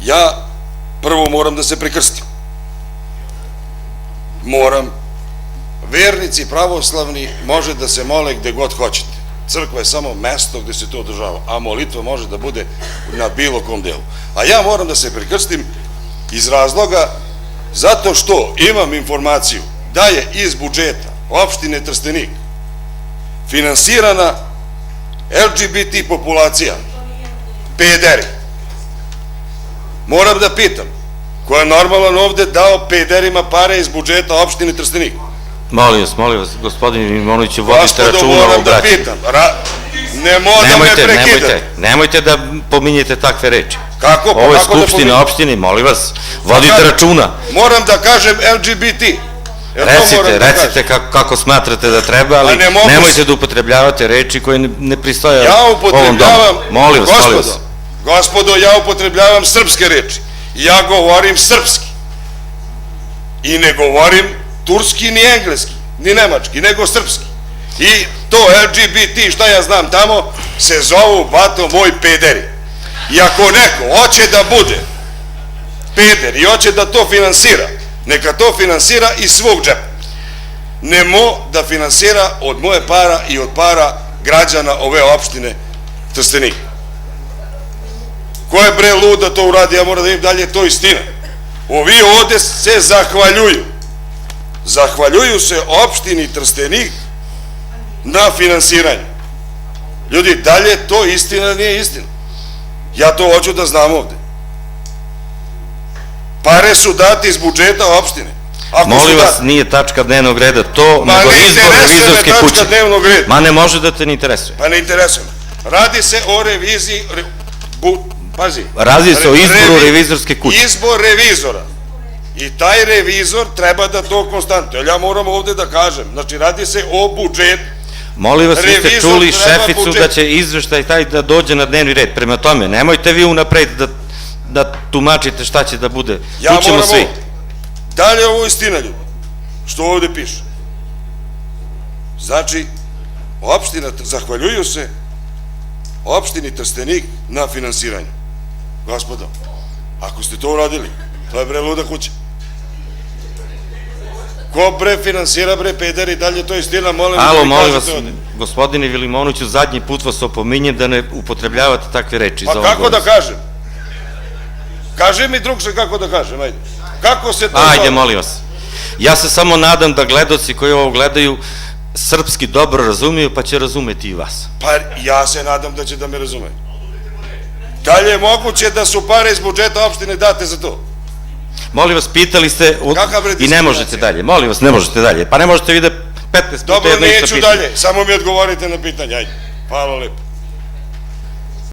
Ja prvo moram da se prekrstim. Moram. Vernici pravoslavni može da se mole gde god hoćete. Crkva je samo mesto gde se to održava, a molitva može da bude na bilo kom delu. A ja moram da se prekrstim iz razloga zato što imam informaciju da je iz budžeta opštine Trstenik finansirana LGBT populacija, pederi. Moram da pitam, ko je normalan ovde dao pederima pare iz budžeta opštine Trstenik? Molim vas, gospodine Mimonoviću, vodite računa o braći. Nemojte da pominjete takve reči. Kako? Ovo je skupština opštine, molim vas, vodite računa. Moram da kažem LGBT. Recite kako smatrate da treba, ali nemojte da upotrebljavate reči koje ne pristoje ovom domu. Molim vas. Gospodo, ja upotrebljavam srpske reči. Ja govorim srpski. I ne govorim turski ni engleski, ni nemački, nego srpski. I to LGBT, šta ja znam tamo, se zovu, bato moj, pederi. I ako neko hoće da bude peder i hoće da to finansira, neka to finansira iz svog džepa. Nemo da finansira od moje para i od para građana ove opštine Trstenik. Ko je bre lud da to uradi, ja moram da im dalje, to istina. Ovi ovde se zahvaljuju. Zahvaljuju se opštini Trstenik na finansiranju. Ljudi, dalje to istina nije istina. Ja to hoću da znam ovde. Pare su dati iz budžeta opštine. Molim vas, nije tačka dnevnog reda to, nego izbor revizorske kuće. Ma ne može da te ne interesuje. Pa ne interesuje me. Radi se o reviziji, pazi. Radi se o izboru revizorske kuće. Izbor revizora. I taj revizor treba da to konstantuje. Ja moram ovde da kažem. Znači, radi se o budžetu. Molim vas, vi ste čuli šeficu da će izveštaj taj da dođe na dnevni red. Prema tome, nemojte vi unapred da tumačite šta će da bude. Čućemo svi. Da li je ovo istina, ljudi? Što ovde piše? Znači, opština, zahvaljuju se opštini Trstenik na finansiranju. Gospodo, ako ste to uradili, to je bre luda kuća. Ko bre finansira bre pederi, dalje to je istina, molim vas, gospodine Vilimonoviću, zadnji put vas opominjem da ne upotrebljavate takve reči. Pa kako da kažem? Kaži mi drugše kako da kažem, ajde. Kako se to... Ajde, molim vas. Ja se samo nadam da gledaoci koji ovo gledaju srpski dobro razumiju, pa će razumeti i vas. Pa ja se nadam da će da me razumeju. Da li je moguće da su pare iz budžeta opštine date za to? Molim vas, pitali ste i ne možete dalje. Molim vas, ne možete dalje. Pa ne možete vi da 15 puta jedno isto pitanje. Dobro, neću dalje. Samo mi odgovorite na pitanje. Ajde. Hvala lepo.